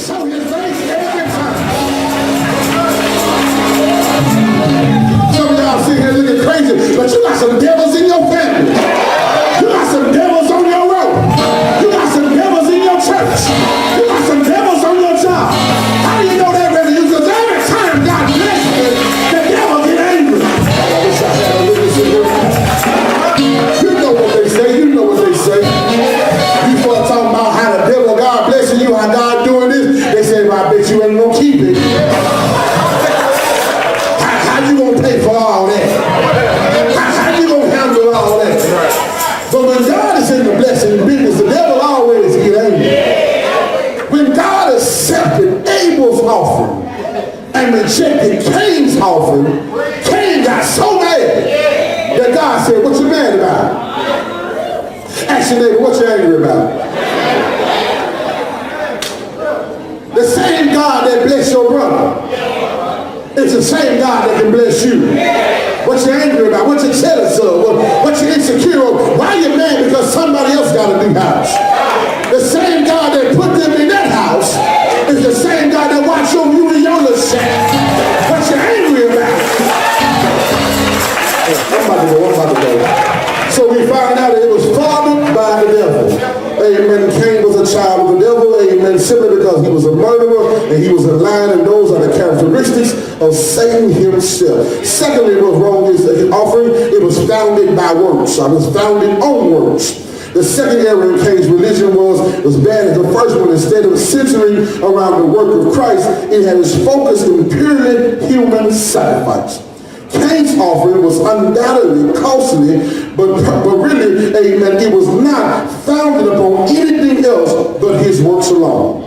show his face every time. Some of y'all sitting here looking crazy, but you got some devils in your family. You got some devils on your road. You got some devils in your church. You got some devils on your job. How do you know that, brother? Because every time God blesses you, the devil get angry. I wish I had a witness in here. You know what they say. You know what they say. You start talking about how the devil, God blessing you, how God doing this. They say, well, I bet you ain't gonna keep it. How you gonna pay for all that? How you gonna handle all that? But when God is in the blessing business, the devil always get angry. When God accepted Abel's offering and rejected Cain's offering, Cain got so mad that God said, what you mad about? Ask your neighbor, what you angry about? The same God that blessed your brother, it's the same God that can bless you. What you angry about? What you jealous of? What you insecure of? Why you mad because somebody else got a new house? The same God that put them in that house is the same God that watch over you in your little shack. What you angry about? I'm about to go. So we found out that it was fathered by the devil. Amen. Cain was a child of the devil. Amen. Simply because he was a murderer and he was a liar, and those are the characteristics of Satan himself. Secondly, what's wrong is that his offering, it was founded by works. It was founded on works. The second error in Cain's religion was as bad as the first one. Instead of centering around the work of Christ, it had its focus in purely human sacrifice. Cain's offering was undoubtedly costly, but really, amen, it was not founded upon anything else but his works alone.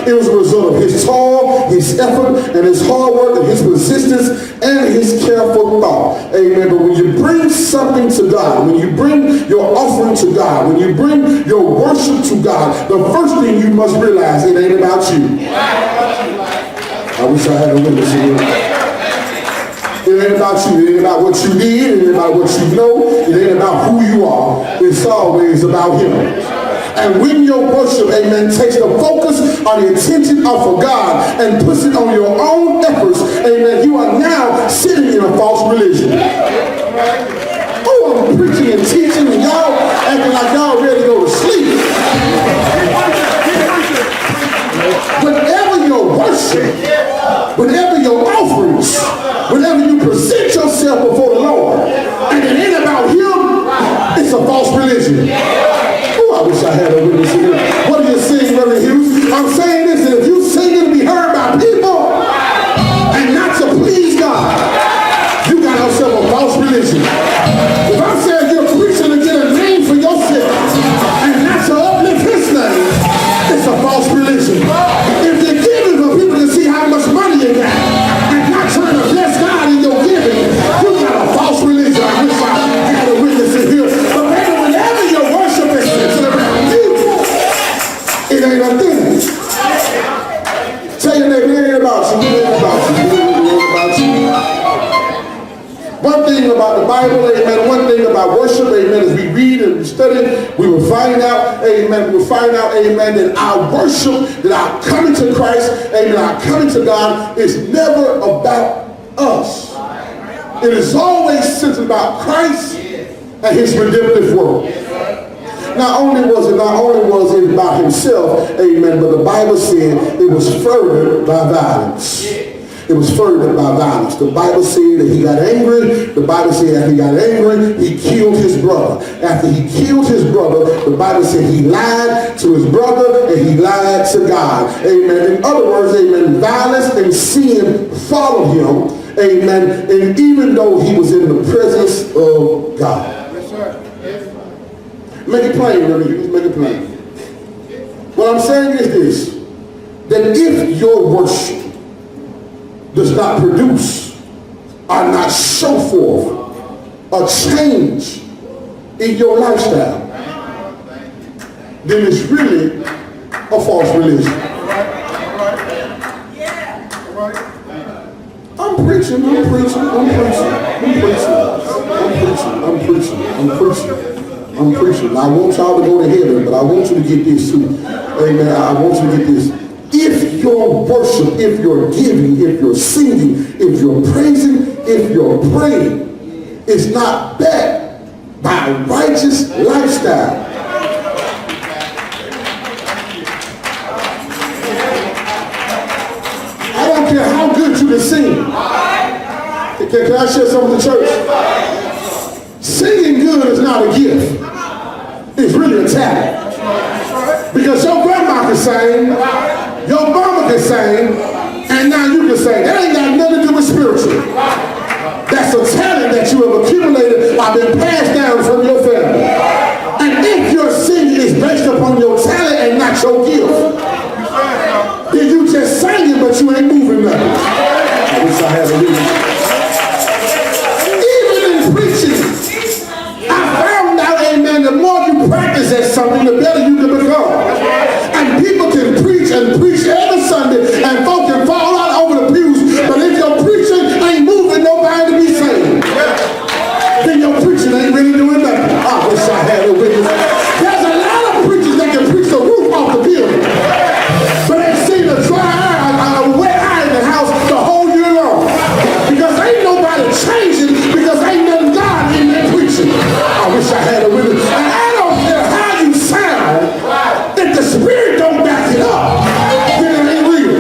It was a result of his toil, his effort, and his hard work, and his persistence, and his careful thought. Amen. But when you bring something to God, when you bring your offering to God, when you bring your worship to God, the first thing you must realize, it ain't about you. I wish I had a witness here. It ain't about you. It ain't about what you did. It ain't about what you know. It ain't about who you are. It's always about him. And when your worship, amen, takes the focus on the attention off of God and puts it on your own efforts, amen, you are now sitting in a false religion. Oh, I'm preaching and teaching and y'all acting like y'all ready to go to sleep. Whenever your worship, whenever your offerings, whenever you present yourself before the Lord, and it ain't about him, it's a false religion. Oh, I wish I had a witness here. What are you saying, Reverend Hughes? I'm saying this, that if you sing to be heard by people and not to please God, you got yourself a false religion. If I'm saying you're preaching to get a name for yourself and not to uplift his name, it's a false religion. If you're giving for people to see how much money you got and not trying to bless God in your giving, you got a false religion. I wish I had a witness in here. But baby, whenever your worship is centered around you, it ain't a thing. Tell your neighbor, it ain't about you. It ain't about you. It ain't about you. One thing about the Bible, amen, one thing about worship, amen, as we read and we study, we will find out, amen, that our worship, that our coming to Christ, amen, our coming to God is never about us. It is always centered about Christ and his redemptive work. Not only was it about himself, amen, but the Bible said it was furthered by violence. It was furthered by violence. The Bible said that he got angry. The Bible said after he got angry, he killed his brother. After he killed his brother, the Bible said he lied to his brother and he lied to God. Amen. In other words, amen, violence and sin followed him. Amen. And even though he was in the presence of God. Yes, sir. Make it plain, brother. Make it plain. What I'm saying is this, that if your worship does not produce or not show forth a change in your lifestyle, then it's really a false religion. I'm preaching. I want y'all to go to heaven, but I want you to get this too. Amen. I want you to get this. If your worship, if you're giving, if you're singing, if you're praising, if you're praying, is not backed by a righteous lifestyle, I don't care how good you can sing. Can I share something with the church? Singing good is not a gift. It's really a talent. Because your grandma can sing, your mama can sing, and now you can sing. That ain't got nothing to do with spiritual. That's a talent that you have accumulated or been passed down from your family. And if your singing is based upon your talent and not your gift, then you just singing but you ain't moving nothing. I wish I had a little. Even in preaching, I found out, amen, the more you practice at something, the better you can become. And people can preach and preach every Sunday, and folk can fall out over the pews, but if your preaching ain't moving nobody to be saved, then your preaching ain't really doing nothing. I wish I had a witness. There's a lot of preachers that can preach the roof off the building, but they see the a wet eye in the house the whole year long. Because ain't nobody changing, because ain't nothing God in that preaching. I wish I had a witness. And I don't care how you sound, if the Spirit don't back it up, then it ain't real.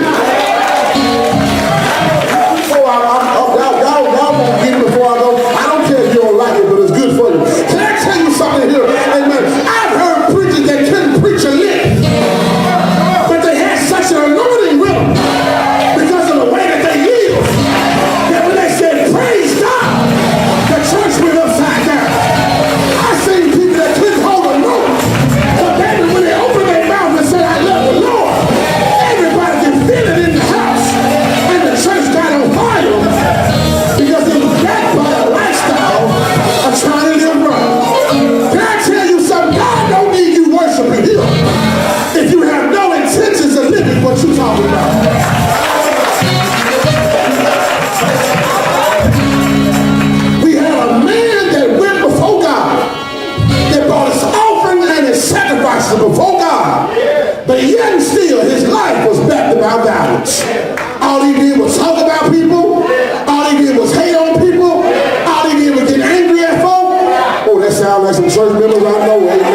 Y'all won't get it before I go. I don't care if you don't like it, but it's good for you. Can I tell you something here? Amen. I've heard preachers that couldn't preach a lick, but they had such an anointing with them because of the way that they live, that when they said, praise God, the church went upside down. I seen people that couldn't hold a note, but then when they opened their mouth and said, I love the Lord, everybody can feel it in the house, and the church got on fire because it was backed by a lifestyle of trying to live right. Can I tell you something? God don't need you worshiping Him if you have no intentions of living what you're talking about. We had a man that went before God, that brought his offering and his sacrifices before God, but yet and still his life was backed by violence. All he did was talk about people, all he did was hate on people, all he did was get angry at folk. Oh, that sounds like some church members I know, amen.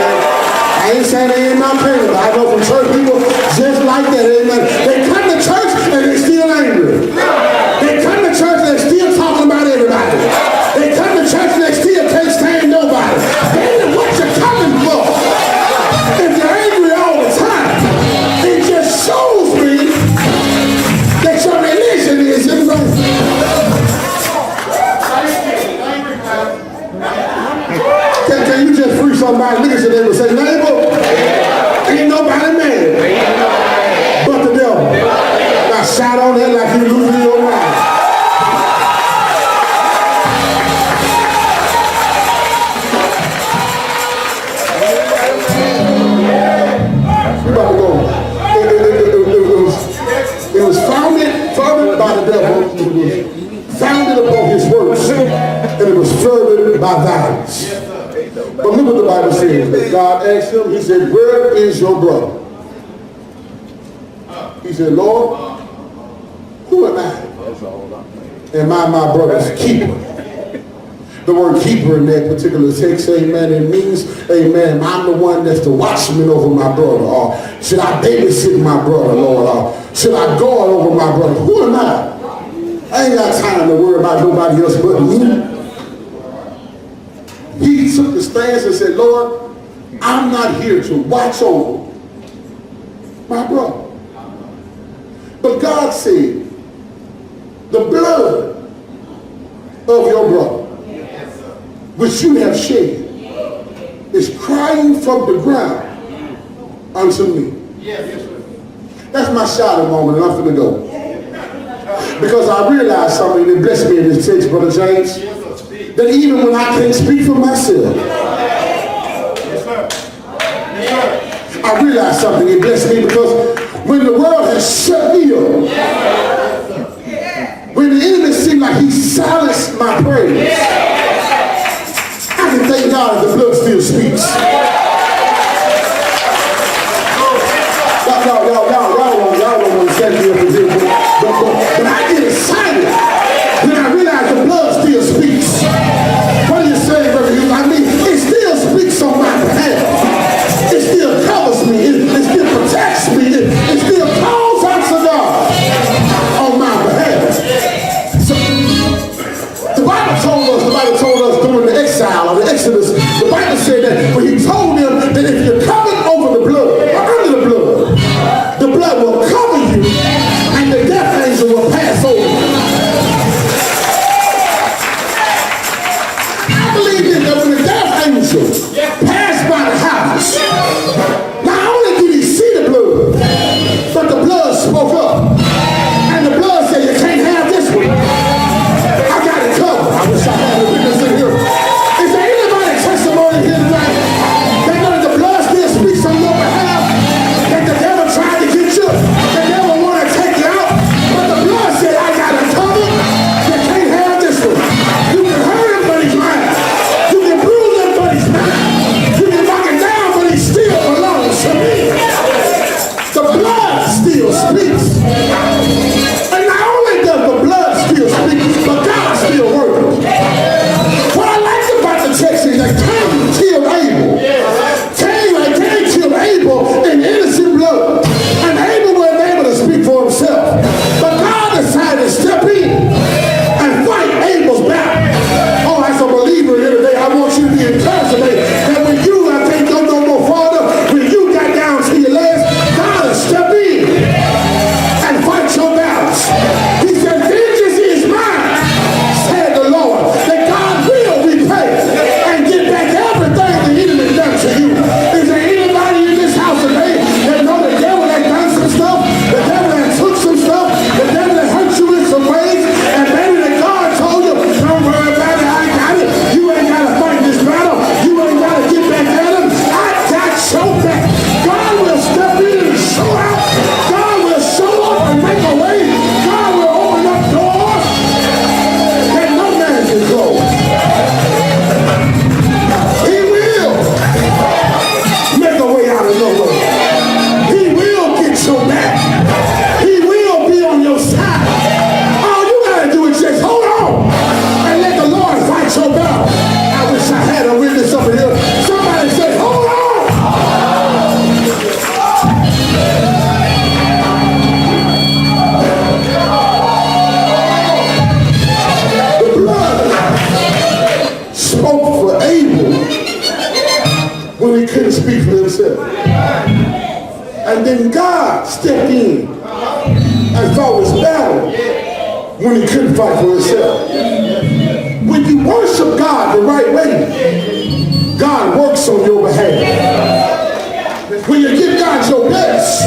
I ain't saying they ain't not paying, but I know from church people just like that, amen. They come to church and they're still angry. They come to church and they're still talking about everybody. They come to church and they still can't stand nobody. Then what you coming for? If you're angry all the time, it just shows me that your religion is in vain. Can you just free somebody? Look at your neighbor and say, neighbor, ain't nobody mad but the devil. Now shout on that like you losing your mind. We about to go. It was founded by the devil. It was founded upon his works, and it was furthered by violence. But look what the Bible says. God asked him, he said, where is your brother? He said, Lord, who am I? Am I my brother's keeper? The word keeper in that particular text, amen, it means, amen, I'm the one that's the watchman over my brother. Or should I babysit my brother, Lord? Or should I guard over my brother? Who am I? I ain't got time to worry about nobody else but me. He took the stance and said, Lord, I'm not here to watch over my brother. But God said, the blood of your brother, which you have shed, is crying from the ground unto me. That's my shouting moment, and I'm finna go. Because I realized something that blessed me in this text, Brother James, that even when I can't speak for myself, I realized something that blessed me, because when the world has shut me up, when the enemy seemed like he silenced my praise, I can thank God that the blood still speaks. Y'all don't want to set me And then God stepped in and fought his battle when he couldn't fight for himself. When you worship God the right way, God works on your behalf. When you give God your best,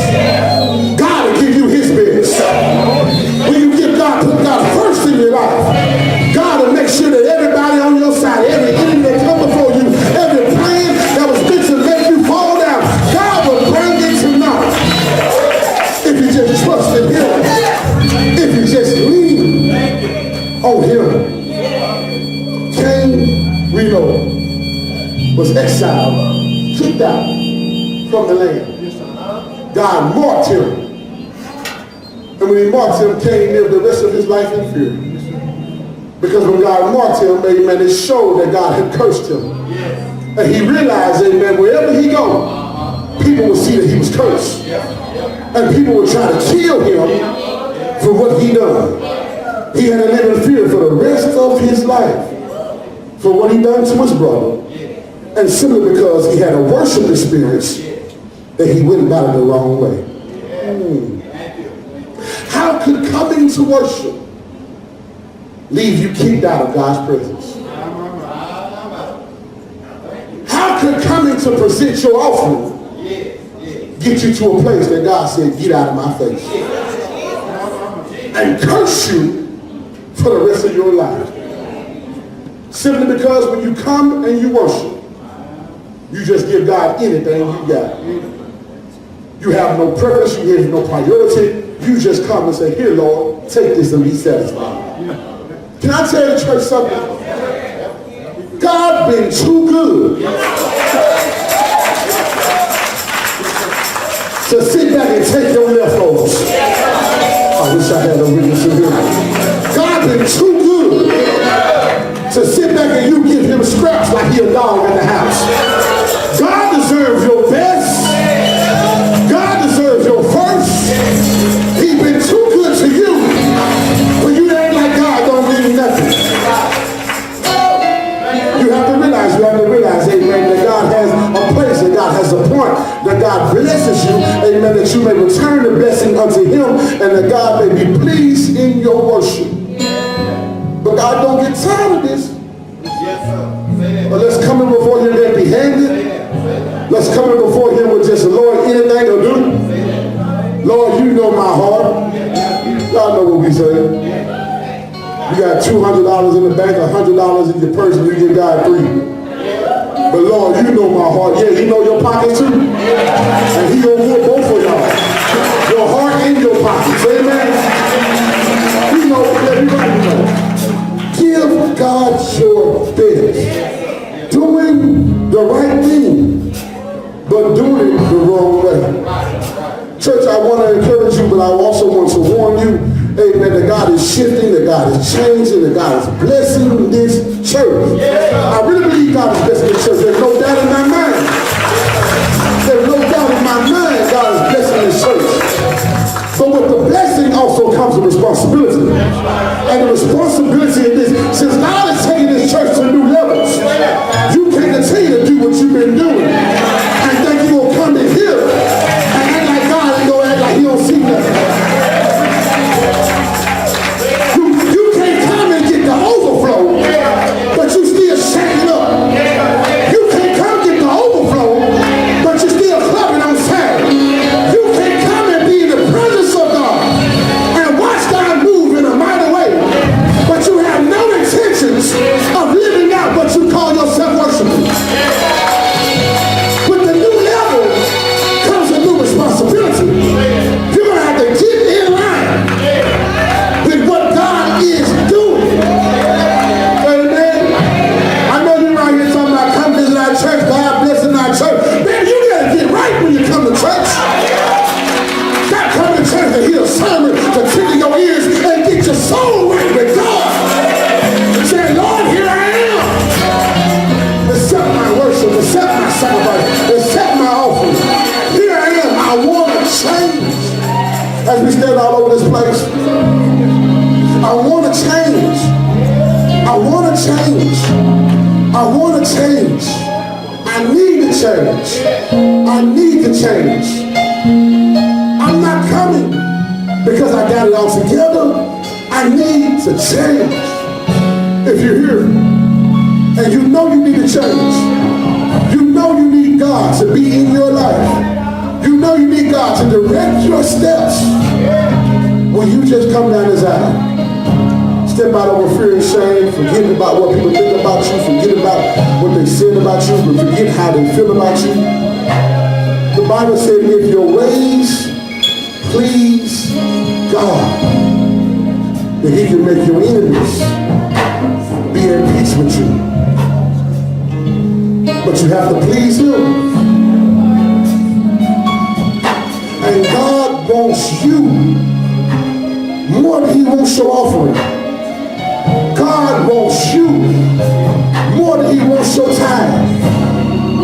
God will give you his best. When you give God, put God first in your life, God will make sure that everybody on your side, every enemy that comes before you, every plan that was meant to make you fall down, God will bring it to naught. If you just trust in him, if you just lean on him. Cain, we know, was exiled, kicked out from the land. God marked him. And when he marked him, Cain lived the rest of his life in fear. Because when God marked him, amen, it showed that God had cursed him. And he realized, amen, wherever he go, people would see that he was cursed. And people would try to kill him for what he done. He had to live in fear for the rest of his life for what he done to his brother. And simply because he had a worship experience that he went about it the wrong way. How could coming to worship leave you kicked out of God's presence? How could coming to present your offering get you to a place that God said, get out of my face, and curse you for the rest of your life? Simply because when you come and you worship, you just give God anything you got. You have no preference, you have no priority. You just come and say, here, Lord, take this and be satisfied. Can I tell the church something? God been too good to sit back and take your leftovers. I wish I had a witness in here. God been too good to sit back and you give him scraps like he a dog in the house. God deserves your best. God deserves your first. He's been too good to you. When you act like God don't mean nothing. You have to realize, amen, that God has a place, that God has a point, that God blesses you, amen, that you may return the blessing unto him, and that God may be pleased in your worship. But God don't get tired of this. But let's come in before him empty-handed. Let's come in before him with just, Lord, anything to do. Lord, you know my heart. Y'all know what we say. You got $200 in the bank, $100 in your purse, and you give God $3. But Lord, you know my heart. Yeah, he know your pockets too. And he gonna whoop both of y'all. Your heart and your pockets. Amen. You know, everybody know. Give God your best. Doing the right thing, but doing it the wrong way. Church, I want to encourage you, but I also want to warn you, amen, that God is shifting, that God is changing, that God is blessing this church. I really believe God is blessing this church. There's no doubt in my mind. There's no doubt in my mind God is blessing this church. But with the blessing also comes a responsibility. And the responsibility is this: since God is taking this church to new levels, you can't continue to do what you've been doing and think you're going to come in here and act like God ain't going to act like he don't see nothing. You can't come and get the overflow, but you still shacking up. You can't come get the overflow, but you still clubbing on Saturday. You can't come and be in the presence of God and watch God move in a mighty way, but you have no intentions of living out what you call yourself worshiping. With the new level comes a new responsibility. You're going to have to get in line with what God is doing. Amen. I know you're right here talking about come visit our church, God blessing our church. Man, you got to get right when you come to church. Not come to church to hear a sermon to tickle your ears and get your soul right with God. Say, Lord, here I am. Accept my worship, accept my sacrifice, accept my offering. Here I am. I want to change. As we stand all over this place, I want to change. I want to change. I want to change. I need to change. I need to change. got it all together. I need to change. If you're here and you know you need to change, you know you need God to be in your life, you know you need God to direct your steps, when you just come down this aisle. Step out over fear and shame, forget about what people think about you, forget about what they said about you, but forget how they feel about you. The Bible said if your ways please God, that he can make your enemies be at peace with you. But you have to please him. And God wants you more than he wants your offering. God wants you more than he wants your time.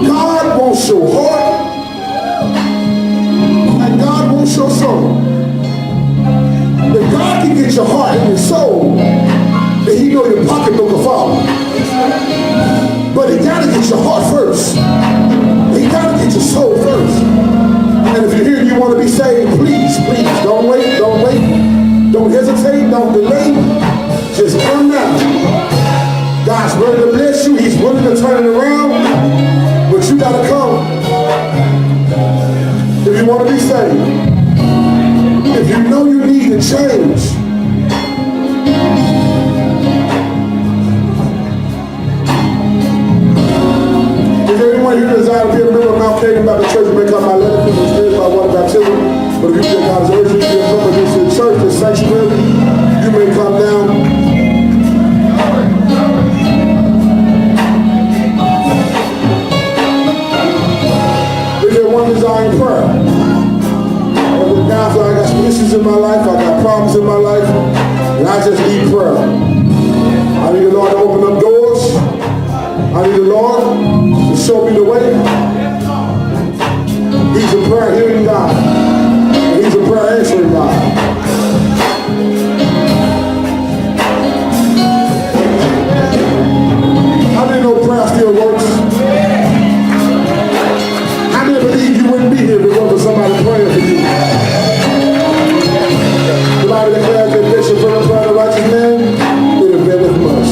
God wants your heart. And God wants your soul. If God can get your heart and your soul, then he know your pocketbook will follow. But he got to get your heart first. He got to get your soul first. And if you're here and you want to be saved, please, don't wait, don't hesitate, don't delay. Just come now. God's willing to bless you. He's willing to turn it around. But you got to come. If you want to be saved. If you know you need to change. Is there anyone here who desires to be a member of Mount Canaan Baptist Church? You may come by letter, people experienced by water baptism. But if you think God is urging you to be a member of this church, this sanctuary, you may come down. Desiring prayer. Now I got some issues in my life, I got problems in my life, and I just need prayer. I need the Lord to open up doors. I need the Lord to show me the way. He's a prayer hearing God. He's a prayer answering God. I didn't know prayer still works. You wouldn't be here if it wasn't for somebody praying for you. The Bible declares that bishop from the prayer of the righteous man, it availeth much.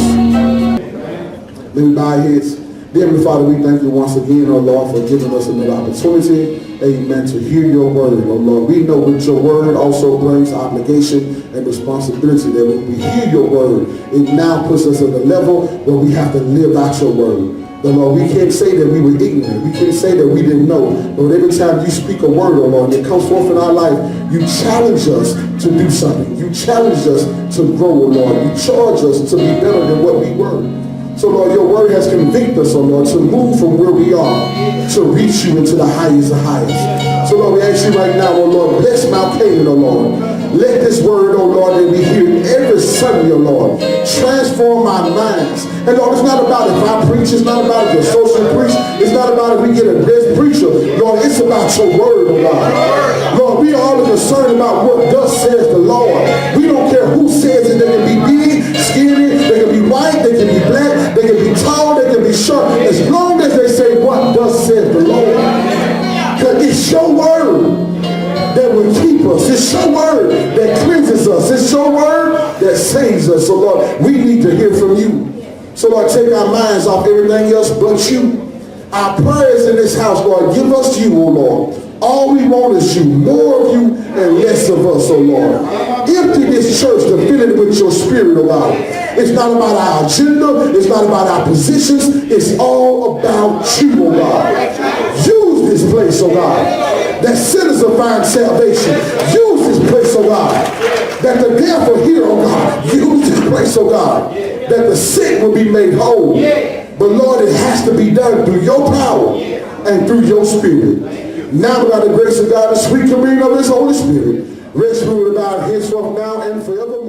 Let me bow our heads. Dear Heavenly Father, we thank you once again, oh Lord, for giving us another opportunity, amen, to hear your word, oh Lord. We know with your word also brings obligation and responsibility, that when we hear your word, it now puts us at the level where we have to live out your word. But Lord, we can't say that we were ignorant. We can't say that we didn't know. But every time you speak a word, oh Lord, that comes forth in our life, you challenge us to do something. You challenge us to grow, oh Lord. You charge us to be better than what we were. So Lord, your word has convicted us, oh Lord, to move from where we are, to reach you into the highest of highest. So Lord, we ask you right now, oh Lord, bless Mount Canaan, oh Lord. Let this word, oh Lord, that we hear every Sunday, oh Lord, transform our minds. And Lord, it's not about if I preach, it's not about if the social preach, it's not about if we get a best preacher. Lord, it's about your word, oh God. Lord, we are all concerned about what thus says the Lord. We don't care who says it. They can be big, skinny, they can be white, they can be black, they can be tall, they can be short. As long as they say what thus says the Lord. Because it's your word that will keep us. It's your word that cleanses us. It's your word that saves us. So Lord, we need to hear from you. So Lord, take our minds off everything else but you. Our prayers in this house, Lord, give us you, oh Lord. All we want is you, more of you and less of us, oh Lord. Empty this church to fill it with your spirit, oh God. It's not about our agenda. It's not about our positions. It's all about you, oh God. Use this place, oh God, that sinners will find salvation. Use this place, oh God, that the deaf will hear, oh God. Use this place, oh God, that the sick will be made whole. But Lord, it has to be done through your power and through your spirit. Now by the grace of God, the sweet communion of his Holy Spirit, rest, rule, and abide henceforth now and forevermore.